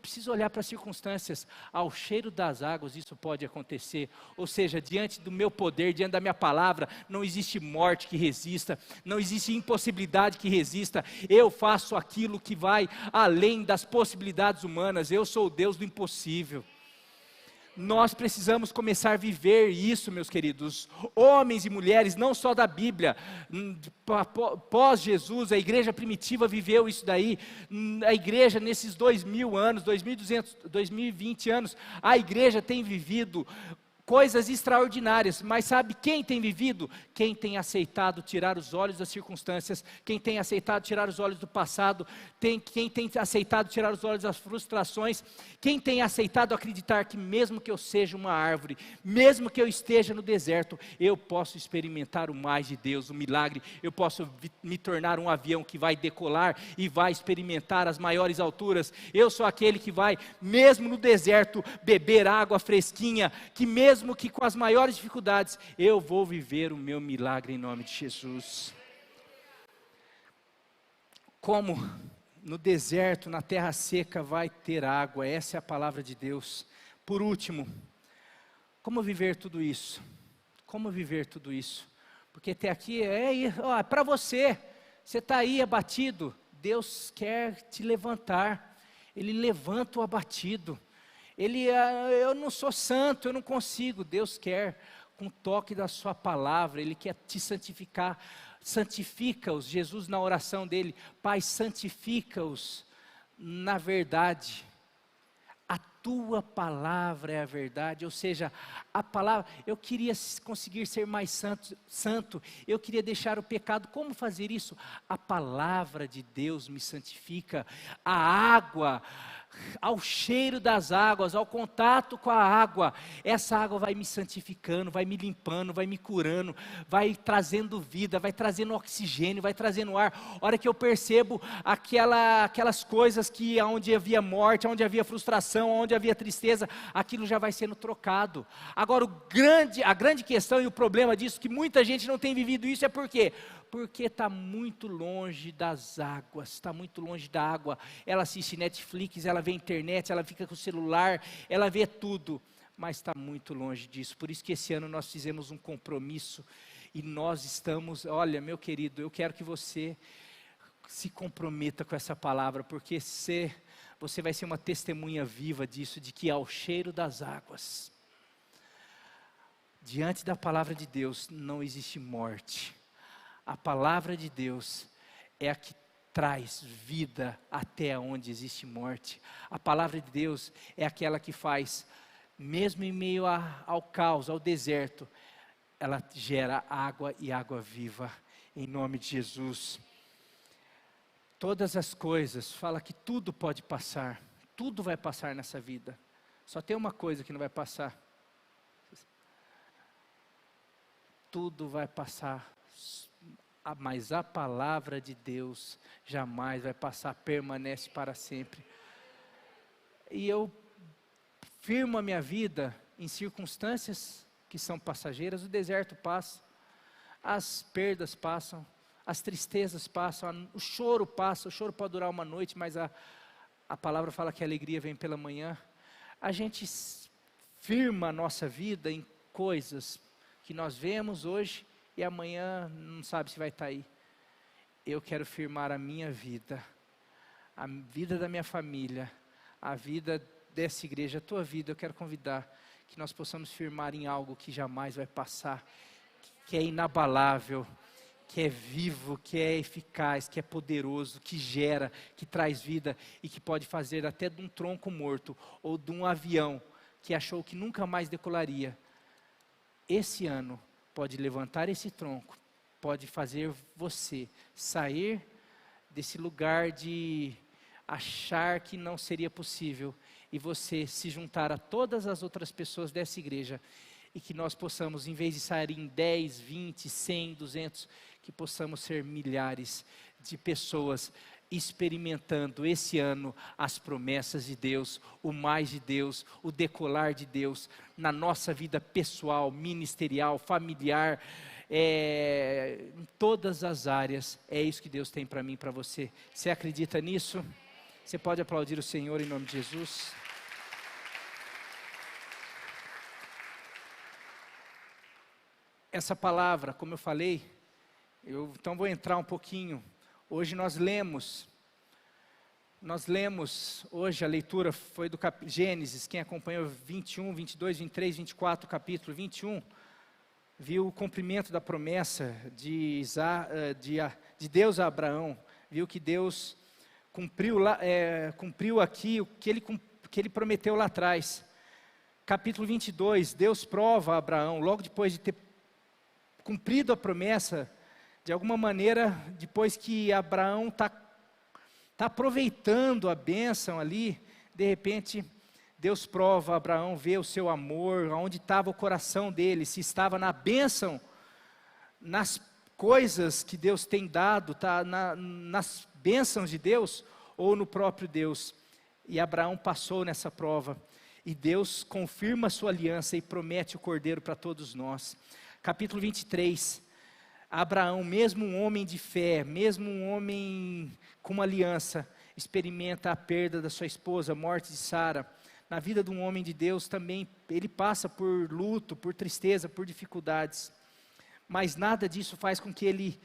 precisa olhar para as circunstâncias, ao cheiro das águas isso pode acontecer, ou seja, diante do meu poder, diante da minha palavra, não existe morte que resista, não existe impossibilidade que resista, eu faço aquilo que vai além das possibilidades humanas, eu sou o Deus do impossível. Nós precisamos começar a viver isso, meus queridos, homens e mulheres, não só da Bíblia, pós Jesus, a igreja primitiva viveu isso daí, a igreja nesses 2000 anos, 2200, 2020 anos, a igreja tem vivido coisas extraordinárias, mas sabe quem tem vivido? Quem tem aceitado tirar os olhos das circunstâncias, quem tem aceitado tirar os olhos do passado, quem tem aceitado tirar os olhos das frustrações, quem tem aceitado acreditar que mesmo que eu seja uma árvore, mesmo que eu esteja no deserto, eu posso experimentar o mais de Deus, o milagre, eu posso me tornar um avião que vai decolar e vai experimentar as maiores alturas, eu sou aquele que vai, mesmo no deserto, beber água fresquinha, que mesmo que com as maiores dificuldades, eu vou viver o meu milagre em nome de Jesus. Como no deserto, na terra seca vai ter água, essa é a palavra de Deus. Por último, como viver tudo isso? Como viver tudo isso? Porque até aqui para você está aí abatido, Deus quer te levantar, Ele levanta o abatido. Eu não sou santo, eu não consigo. Deus quer, com o toque da sua palavra, Ele quer te santificar. Santifica-os, Jesus na oração dele, Pai, santifica-os na verdade. a tua palavra é a verdade. Ou seja, a palavra, eu queria conseguir ser mais santo, eu queria deixar o pecado. Como fazer isso? A palavra de Deus me santifica. A água, ao cheiro das águas, ao contato com a água, essa água vai me santificando, vai me limpando, vai me curando, vai trazendo vida, vai trazendo oxigênio, vai trazendo ar. A hora que eu percebo aquelas coisas que onde havia morte, onde havia frustração, onde havia tristeza, aquilo já vai sendo trocado. Agora a grande questão e o problema disso, que muita gente não tem vivido isso, é por quê? Porque está muito longe das águas, está muito longe da água. Ela assiste Netflix, ela vê internet, ela fica com o celular, ela vê tudo, mas está muito longe disso. Por isso que esse ano nós fizemos um compromisso, e nós estamos, olha meu querido, eu quero que você se comprometa com essa palavra, porque você vai ser uma testemunha viva disso, de que ao cheiro das águas, diante da palavra de Deus, não existe morte. A palavra de Deus é a que traz vida até onde existe morte. A palavra de Deus é aquela que faz, mesmo em meio ao caos, ao deserto, ela gera água e água viva, em nome de Jesus. Todas as coisas, fala que tudo pode passar, tudo vai passar nessa vida. Só tem uma coisa que não vai passar. Tudo vai passar, mas a palavra de Deus jamais vai passar, permanece para sempre. E eu firmo a minha vida em circunstâncias que são passageiras. O deserto passa, as perdas passam, as tristezas passam, o choro passa. O choro pode durar uma noite, mas a palavra fala que a alegria vem pela manhã. A gente firma a nossa vida em coisas que nós vemos hoje e amanhã não sabe se vai estar aí. Eu quero firmar a minha vida, a vida da minha família, a vida dessa igreja, a tua vida. Eu quero convidar que nós possamos firmar em algo que jamais vai passar, que é inabalável, que é vivo, que é eficaz, que é poderoso, que gera, que traz vida e que pode fazer até de um tronco morto ou de um avião que achou que nunca mais decolaria, esse ano pode levantar esse tronco, pode fazer você sair desse lugar de achar que não seria possível e você se juntar a todas as outras pessoas dessa igreja, e que nós possamos, em vez de sair em 10, 20, 100, 200, que possamos ser milhares de pessoas experimentando esse ano as promessas de Deus, o mais de Deus, o decolar de Deus na nossa vida pessoal, ministerial, familiar, em todas as áreas. É isso que Deus tem para mim e para você. Você acredita nisso? Você pode aplaudir o Senhor em nome de Jesus? Essa palavra, como eu falei, então vou entrar um pouquinho. Hoje nós lemos hoje a leitura foi do Gênesis. Quem acompanhou 21, 22, 23, 24, capítulo 21, viu o cumprimento da promessa de Deus a Abraão, viu que Deus cumpriu aqui o que ele prometeu lá atrás. Capítulo 22, Deus prova a Abraão, logo depois de ter cumprido a promessa, de alguma maneira, depois que Abraão está aproveitando a bênção ali, de repente, Deus prova a Abraão, vê o seu amor, onde estava o coração dele, se estava na bênção, nas coisas que Deus tem dado, nas bênçãos de Deus, ou no próprio Deus. E Abraão passou nessa prova, e Deus confirma a sua aliança e promete o cordeiro para todos nós. Capítulo 23, Abraão, mesmo um homem de fé, mesmo um homem com uma aliança, experimenta a perda da sua esposa, a morte de Sara. Na vida de um homem de Deus também, ele passa por luto, por tristeza, por dificuldades. Mas nada disso faz com que ele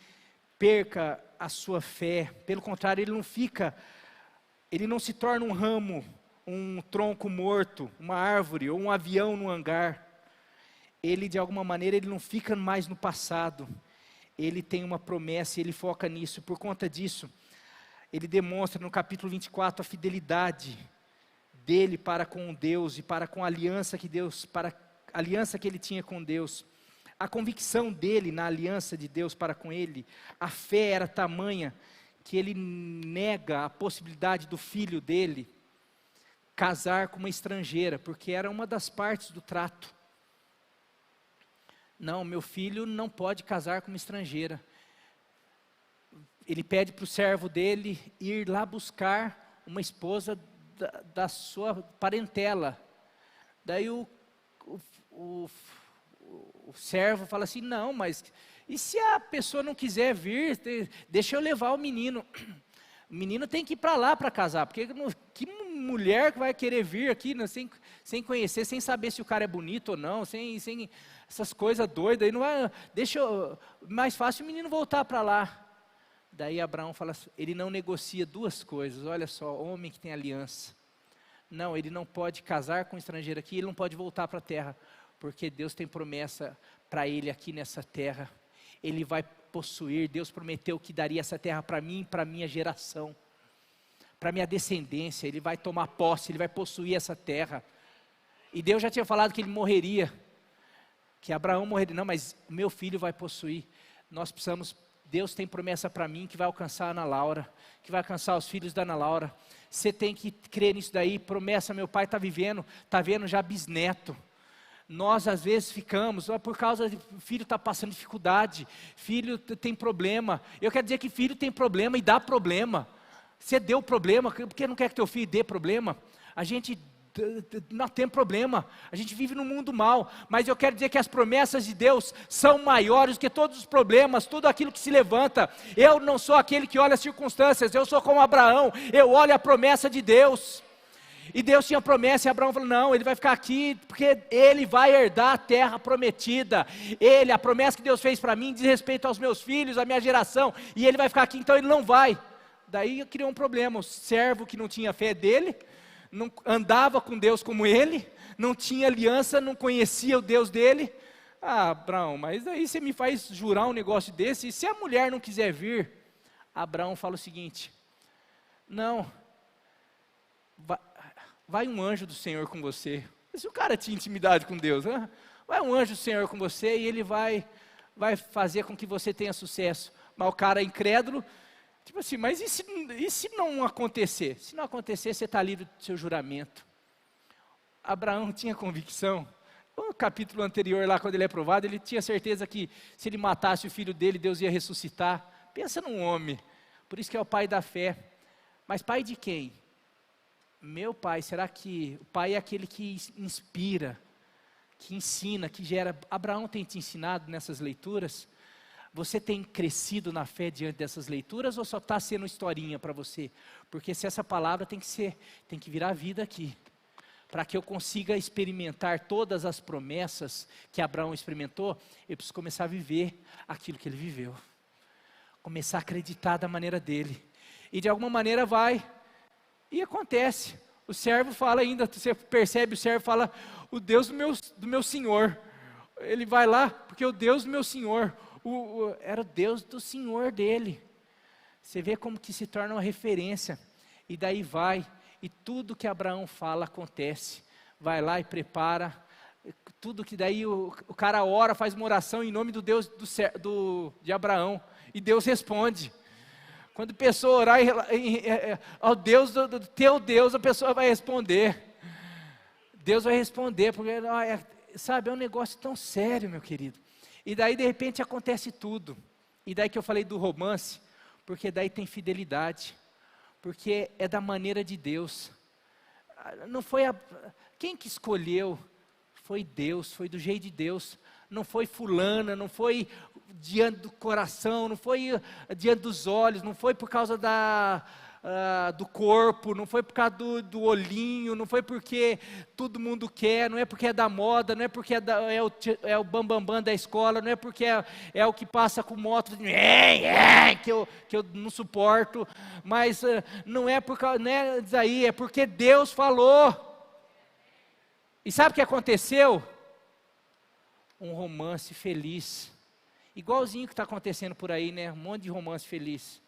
perca a sua fé. Pelo contrário, ele não se torna um ramo, um tronco morto, uma árvore ou um avião no hangar. Ele, de alguma maneira, ele não fica mais no passado. Ele tem uma promessa e ele foca nisso. Por conta disso, ele demonstra no capítulo 24 a fidelidade dele para com Deus e para com a aliança para a aliança que ele tinha com Deus, a convicção dele na aliança de Deus para com ele, a fé era tamanha que ele nega a possibilidade do filho dele casar com uma estrangeira, porque era uma das partes do trato. Não, meu filho não pode casar com uma estrangeira. Ele pede para o servo dele ir lá buscar uma esposa da sua parentela. Daí o servo fala assim, não, mas e se a pessoa não quiser vir, deixa eu levar o menino. O menino tem que ir para lá para casar, porque que mulher que vai querer vir aqui, né, sem conhecer, sem saber se o cara é bonito ou não, sem essas coisas doidas, aí não vai, mais fácil o menino voltar para lá. Daí Abraão fala, ele não negocia duas coisas, olha só, homem que tem aliança. Não, ele não pode casar com um estrangeiro aqui, ele não pode voltar para a terra, porque Deus tem promessa para ele aqui nessa terra. Ele vai possuir, Deus prometeu que daria essa terra para mim e para minha geração, para minha descendência. Ele vai tomar posse, ele vai possuir essa terra. E Deus já tinha falado que ele morreria, que Abraão morreria. Não, mas o meu filho vai possuir. Nós precisamos, Deus tem promessa para mim que vai alcançar a Ana Laura, que vai alcançar os filhos da Ana Laura. Você tem que crer nisso daí, promessa, meu pai está vivendo, está vendo já bisneto. Nós às vezes ficamos, por causa de filho está passando dificuldade, filho tem problema. Eu quero dizer que filho tem problema e dá problema. Você deu problema, porque não quer que teu filho dê problema. A gente não tem problema, a gente vive num mundo mau, mas eu quero dizer que as promessas de Deus são maiores do que todos os problemas, tudo aquilo que se levanta. Eu não sou aquele que olha as circunstâncias, eu sou como Abraão, eu olho a promessa de Deus. E Deus tinha promessa, e Abraão falou, não, ele vai ficar aqui, porque ele vai herdar a terra prometida. A promessa que Deus fez para mim diz respeito aos meus filhos, à minha geração, e ele vai ficar aqui, então ele não vai. Daí criou um problema, o servo que não tinha fé dele, não andava com Deus como ele, não tinha aliança, não conhecia o Deus dele. Ah, Abraão, mas aí você me faz jurar um negócio desse, e se a mulher não quiser vir? Abraão fala o seguinte, não, vai um anjo do Senhor com você. Se o cara tinha intimidade com Deus, né? Vai um anjo do Senhor com você e ele vai fazer com que você tenha sucesso. Mas o cara incrédulo, tipo assim, mas e se não acontecer? Se não acontecer, você está livre do seu juramento. Abraão tinha convicção. No capítulo anterior lá, quando ele é provado, ele tinha certeza que se ele matasse o filho dele, Deus ia ressuscitar. Pensa num homem, por isso que é o pai da fé. Mas pai de quem? Meu pai, será que o pai é aquele que inspira, que ensina, que gera? Abraão tem te ensinado nessas leituras? Você tem crescido na fé diante dessas leituras ou só está sendo historinha para você? Porque se essa palavra tem que virar vida aqui, para que eu consiga experimentar todas as promessas que Abraão experimentou, eu preciso começar a viver aquilo que ele viveu, começar a acreditar da maneira dele, e de alguma maneira vai. E acontece, o servo fala ainda, você percebe, o servo fala, o Deus do meu Senhor. Ele vai lá, porque o Deus do meu Senhor, era o Deus do Senhor dele. Você vê como que se torna uma referência, e daí vai, e tudo que Abraão fala acontece. Vai lá e prepara, tudo que daí o cara ora, faz uma oração em nome do Deus de Abraão, e Deus responde. Quando a pessoa orar ao Deus do teu Deus, a pessoa vai responder. Deus vai responder, porque sabe, é um negócio tão sério, meu querido. E daí de repente acontece tudo. E daí que eu falei do romance, porque daí tem fidelidade, porque é da maneira de Deus. Não foi quem que escolheu? Foi Deus, foi do jeito de Deus. Não foi fulana, não foi diante do coração, não foi diante dos olhos, não foi por causa do corpo, não foi por causa do olhinho, não foi porque todo mundo quer, não é porque é da moda, não é porque é o bambambam da escola, não é porque é o que passa com moto, que eu não suporto, mas não é por causa, não é daí, é porque Deus falou. E sabe o que aconteceu? Um romance feliz, igualzinho que está acontecendo por aí, né? Um monte de romance feliz,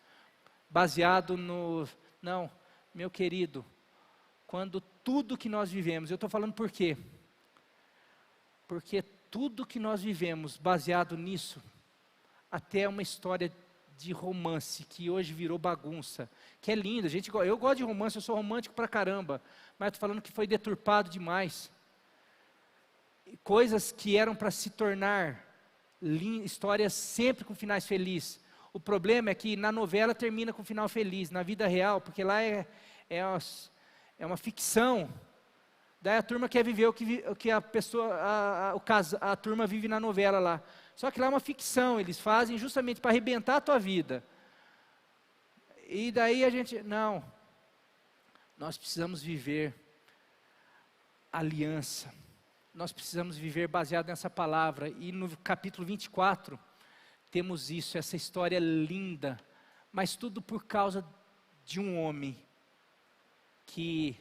baseado no... Não, meu querido, quando tudo que nós vivemos. Eu estou falando por quê? Porque tudo que nós vivemos baseado nisso, até uma história de romance, que hoje virou bagunça, que é linda, eu gosto de romance, eu sou romântico pra caramba, mas estou falando que foi deturpado demais. Coisas que eram para se tornar histórias sempre com finais felizes. O problema é que na novela termina com final feliz, na vida real, porque lá é uma ficção. Daí a turma quer viver o que a pessoa, a turma vive na novela lá. Só que lá é uma ficção, eles fazem justamente para arrebentar a tua vida. E daí a gente, não, nós precisamos viver aliança. Nós precisamos viver baseado nessa palavra. E no capítulo 24, temos isso, essa história linda. Mas tudo por causa de um homem que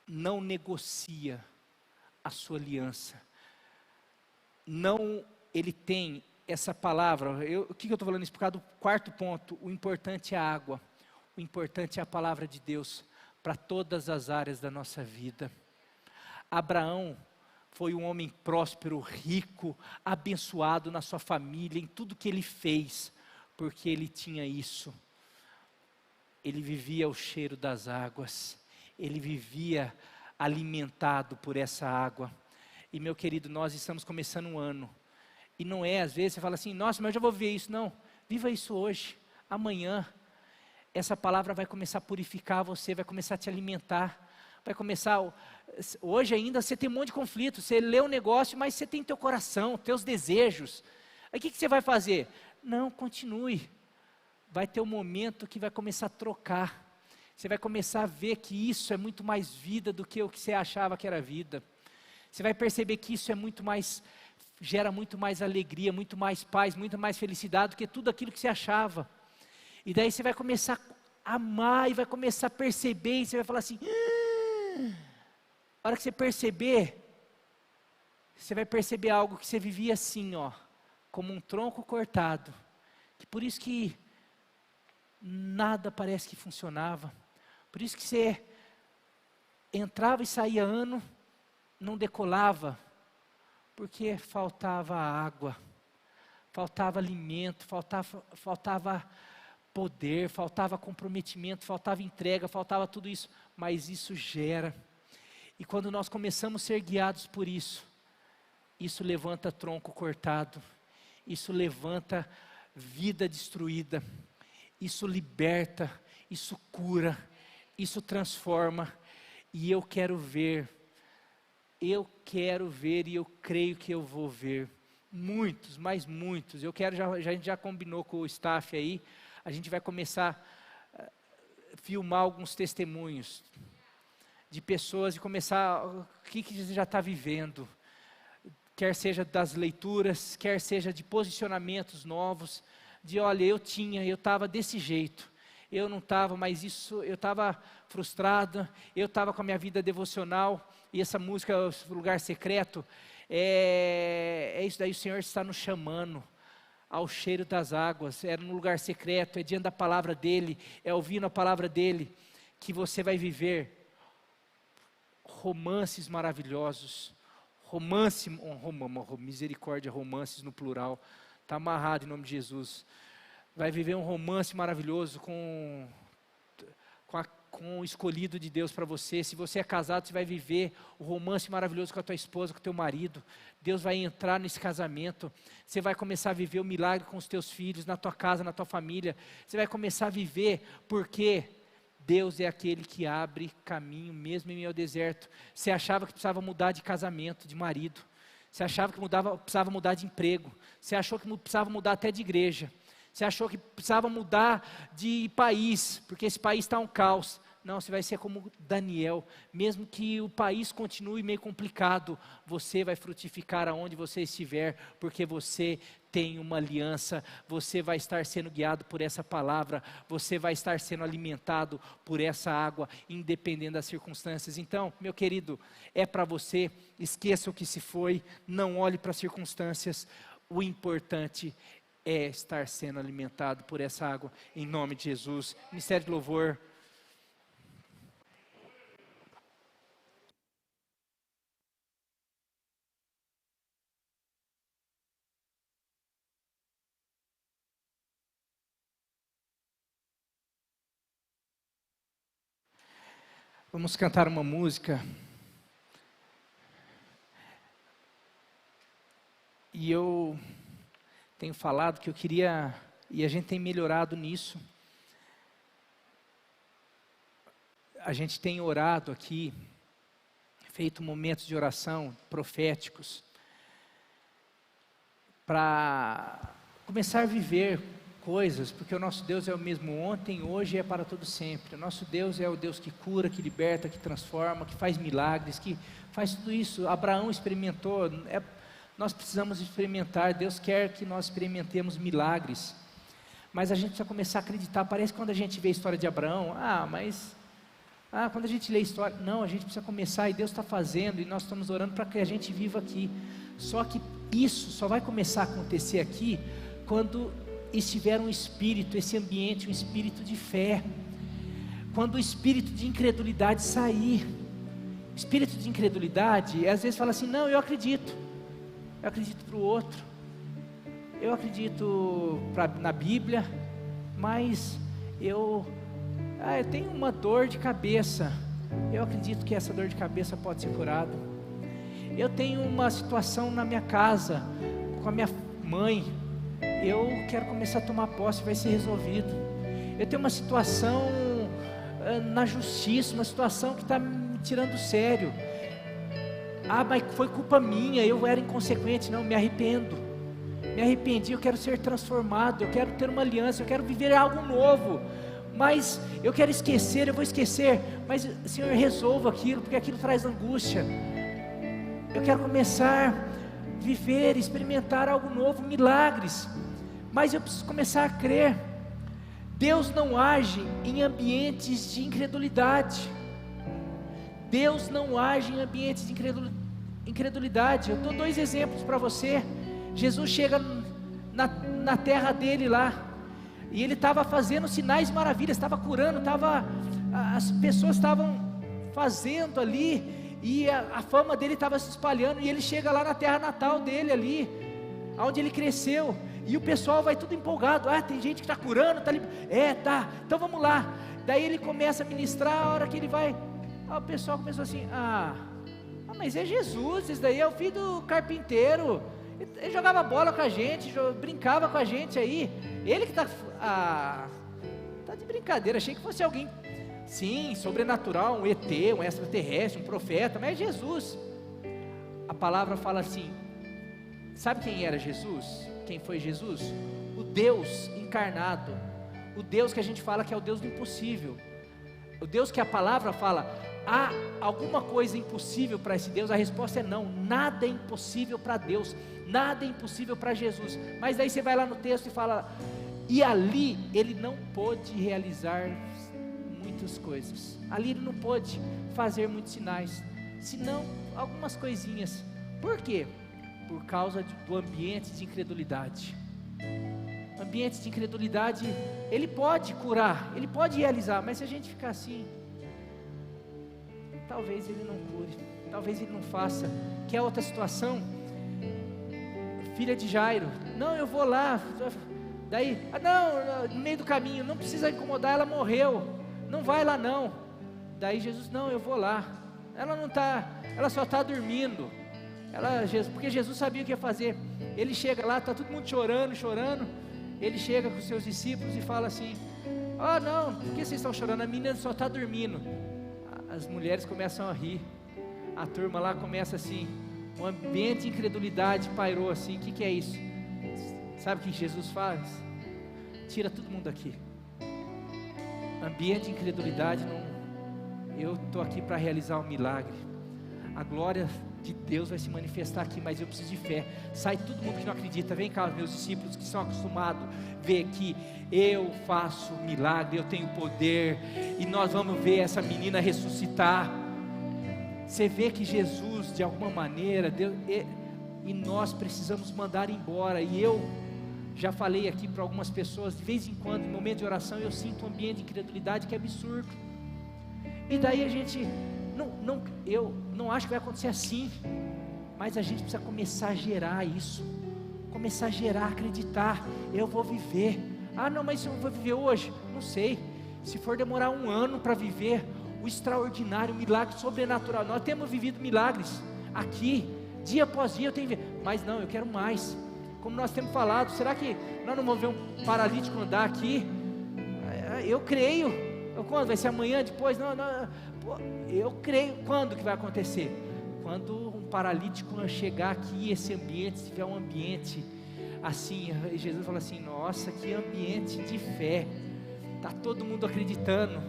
não negocia a sua aliança. Ele tem essa palavra. O que eu estou falando isso? Por causa do quarto ponto. O importante é a água. O importante é a palavra de Deus para todas as áreas da nossa vida. Abraão foi um homem próspero, rico, abençoado na sua família, em tudo que ele fez, porque ele tinha isso. Ele vivia o cheiro das águas, ele vivia alimentado por essa água. E meu querido, nós estamos começando um ano, e não é, às vezes você fala assim, nossa, mas eu já vou ver isso. Não, viva isso hoje, amanhã, essa palavra vai começar a purificar você, vai começar a te alimentar, vai começar, hoje ainda você tem um monte de conflito, você lê o negócio, mas você tem teu coração, teus desejos, aí o que você vai fazer? Não, continue, vai ter um momento que vai começar a trocar, você vai começar a ver que isso é muito mais vida do que o que você achava que era vida, você vai perceber que isso é muito mais, gera muito mais alegria, muito mais paz, muito mais felicidade do que tudo aquilo que você achava, e daí você vai começar a amar, e vai começar a perceber, e você vai falar assim, a hora que você perceber, você vai perceber algo que você vivia assim, ó, como um tronco cortado, que por isso que nada parece que funcionava, por isso que você entrava e saía ano, não decolava, porque faltava água, faltava alimento, faltava poder, faltava comprometimento, faltava entrega, faltava tudo isso, mas isso gera, e quando nós começamos a ser guiados por isso, isso levanta tronco cortado, isso levanta vida destruída, isso liberta, isso cura, isso transforma, e eu quero ver, e eu creio que eu vou ver, muitos, mas muitos, a gente já combinou com o staff aí, a gente vai começar a filmar alguns testemunhos, de pessoas, e começar, o que você já está vivendo, quer seja das leituras, quer seja de posicionamentos novos, de olha, eu estava desse jeito, eu não estava, mas isso, eu estava frustrado, eu estava com a minha vida devocional, e essa música, o Lugar Secreto, é isso daí, o Senhor está nos chamando, ao cheiro das águas, é no lugar secreto, é diante da palavra dEle, é ouvindo a palavra dEle, que você vai viver romances maravilhosos, misericórdia, romances no plural, está amarrado em nome de Jesus, vai viver um romance maravilhoso com o escolhido de Deus para você. Se você é casado, você vai viver o romance maravilhoso com a tua esposa, com o teu marido, Deus vai entrar nesse casamento, você vai começar a viver o milagre com os teus filhos, na tua casa, na tua família, você vai começar a viver, porque Deus é aquele que abre caminho mesmo em meio ao deserto. Você achava que precisava mudar de casamento, de marido, você achava que precisava mudar de emprego, você achou que precisava mudar até de igreja, você achou que precisava mudar de país, porque esse país está um caos. Não, você vai ser como Daniel, mesmo que o país continue meio complicado, você vai frutificar aonde você estiver, porque você tem uma aliança, você vai estar sendo guiado por essa palavra, você vai estar sendo alimentado por essa água, independente das circunstâncias. Então, meu querido, é para você, esqueça o que se foi, não olhe para as circunstâncias, o importante é estar sendo alimentado por essa água, em nome de Jesus. Ministério de Louvor. Vamos cantar uma música. E eu tenho falado que eu queria, e a gente tem melhorado nisso. A gente tem orado aqui, feito momentos de oração proféticos, para começar a viver coisas, porque o nosso Deus é o mesmo ontem, hoje e é para todo sempre. O nosso Deus é o Deus que cura, que liberta, que transforma, que faz milagres, que faz tudo isso. Abraão experimentou, nós precisamos experimentar, Deus quer que nós experimentemos milagres, mas a gente precisa começar a acreditar. Parece que quando a gente vê a história de Abraão, quando a gente lê a história, não, a gente precisa começar, e Deus está fazendo, e nós estamos orando para que a gente viva aqui. Só que isso só vai começar a acontecer aqui, quando estiver um espírito, esse ambiente, um espírito de fé, quando o espírito de incredulidade sair. Espírito de incredulidade, às vezes fala assim, não, eu acredito para o outro, eu acredito na Bíblia, mas eu tenho uma dor de cabeça, eu acredito que essa dor de cabeça pode ser curada. Eu tenho uma situação na minha casa, com a minha mãe, eu quero começar a tomar posse, vai ser resolvido. Eu tenho uma situação na justiça, uma situação que está me tirando do sério. Mas foi culpa minha, eu era inconsequente. Não, me arrependi, eu quero ser transformado, eu quero ter uma aliança, eu quero viver algo novo, mas eu quero esquecer, eu vou esquecer, mas Senhor, resolva aquilo, porque aquilo traz angústia. Eu quero começar a viver, experimentar algo novo, milagres, mas eu preciso começar a crer. Deus não age em ambientes de incredulidade. Deus não age em ambientes de incredulidade. Eu dou 2 exemplos para você. Jesus chega na terra dele lá, e ele estava fazendo sinais e maravilhas, estava curando, as pessoas estavam fazendo ali, e a fama dele estava se espalhando, e ele chega lá na terra natal dele ali, onde ele cresceu, e o pessoal vai tudo empolgado, tem gente que está curando, tá, então vamos lá. Daí ele começa a ministrar, a hora que ele vai, o pessoal começou assim, mas é Jesus, esse daí é o filho do carpinteiro, ele jogava bola com a gente, brincava com a gente aí, ele que está, tá de brincadeira, achei que fosse alguém, sim, sobrenatural, um ET, um extraterrestre, um profeta, mas é Jesus. A palavra fala assim, sabe quem era Jesus? Quem foi Jesus? O Deus encarnado, o Deus que a gente fala que é o Deus do impossível, o Deus que a palavra fala, há alguma coisa impossível para esse Deus? A resposta é não, nada é impossível para Deus, nada é impossível para Jesus. Mas daí você vai lá no texto e fala, e ali ele não pôde realizar muitas coisas, ali ele não pôde fazer muitos sinais, senão algumas coisinhas. Por quê? Por causa do ambiente de incredulidade. Ambiente de incredulidade, ele pode curar, ele pode realizar, mas se a gente ficar assim, talvez ele não cure, talvez ele não faça. Que é outra situação, filha de Jairo, não, eu vou lá, daí, no meio do caminho, não precisa incomodar, ela morreu, não vai lá não. Daí Jesus, não, eu vou lá, ela não está, ela só está dormindo, porque Jesus sabia o que ia fazer. Ele chega lá, está todo mundo chorando, ele chega com os seus discípulos e fala assim, não, por que vocês estão chorando? A menina só está dormindo. As mulheres começam a rir, a turma lá começa assim, um ambiente de incredulidade pairou assim. O que é isso? Sabe o que Jesus faz? Tira todo mundo daqui. Ambiente de incredulidade, eu estou aqui para realizar um milagre, a glória de Deus vai se manifestar aqui, mas eu preciso de fé. Sai todo mundo que não acredita, vem cá, meus discípulos que estão acostumados a ver que eu faço milagre, eu tenho poder, e nós vamos ver essa menina ressuscitar. Você vê que Jesus, de alguma maneira, e nós precisamos mandar embora. E eu já falei aqui para algumas pessoas, de vez em quando, em momento de oração, eu sinto um ambiente de incredulidade que é absurdo, e daí a gente, eu não acho que vai acontecer assim, mas a gente precisa começar a gerar isso, começar a gerar, acreditar, eu vou viver. Não, mas eu vou viver hoje? Não sei, se for demorar 1 ano para viver, o extraordinário, o milagre sobrenatural. Nós temos vivido milagres aqui, dia após dia eu tenho vivido, mas não, eu quero mais. Como nós temos falado, será que nós não vamos ver um paralítico andar aqui? Eu creio. Quando? Vai ser amanhã, depois? Não, eu creio. Quando que vai acontecer? Quando um paralítico chegar aqui, esse ambiente, se tiver um ambiente assim, Jesus fala assim, nossa, que ambiente de fé, está todo mundo acreditando.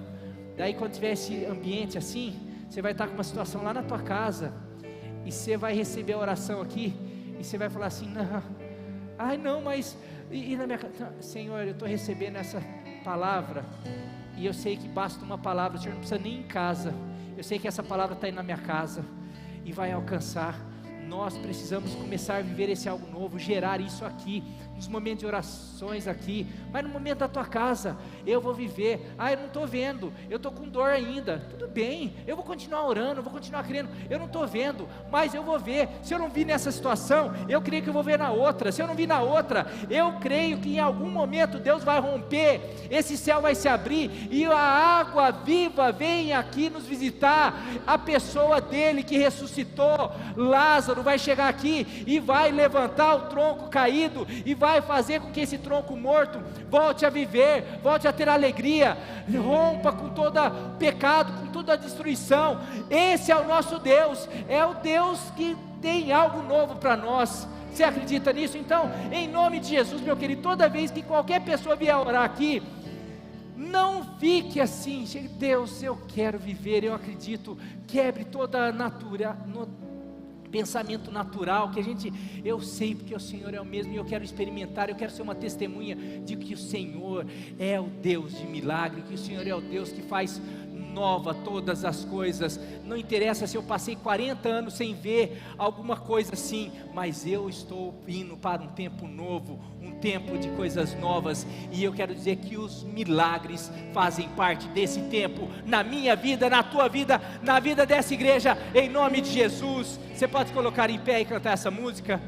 Daí quando tiver esse ambiente assim, você vai estar com uma situação lá na tua casa, e você vai receber a oração aqui, e você vai falar assim, não, mas, e na minha casa, Senhor, eu estou recebendo essa palavra, e eu sei que basta uma palavra, o Senhor não precisa nem ir em casa, eu sei que essa palavra está aí na minha casa, e vai alcançar. Nós precisamos começar a viver esse algo novo, gerar isso aqui, nos momentos de orações aqui, mas no momento da tua casa, eu vou viver, eu não estou vendo, eu estou com dor ainda, tudo bem, eu vou continuar orando, eu vou continuar crendo, eu não estou vendo, mas eu vou ver. Se eu não vi nessa situação, eu creio que eu vou ver na outra. Se eu não vi na outra, eu creio que em algum momento Deus vai romper, esse céu vai se abrir, e a água viva vem aqui nos visitar, a pessoa dele que ressuscitou, Lázaro, vai chegar aqui, e vai levantar o tronco caído, e vai fazer com que esse tronco morto volte a viver, volte a ter alegria, rompa com todo pecado, com toda a destruição. Esse é o nosso Deus, é o Deus que tem algo novo para nós. Você acredita nisso? Então, em nome de Jesus, meu querido, toda vez que qualquer pessoa vier orar aqui, não fique assim, Deus, eu quero viver, eu acredito, quebre toda a pensamento natural, que eu sei porque o Senhor é o mesmo, e eu quero experimentar, eu quero ser uma testemunha de que o Senhor é o Deus de milagre, que o Senhor é o Deus que faz nova todas as coisas. Não interessa se eu passei 40 anos sem ver alguma coisa assim, mas eu estou indo para um tempo novo, um tempo de coisas novas, e eu quero dizer que os milagres fazem parte desse tempo, na minha vida, na tua vida, na vida dessa igreja, em nome de Jesus. Você pode colocar em pé e cantar essa música?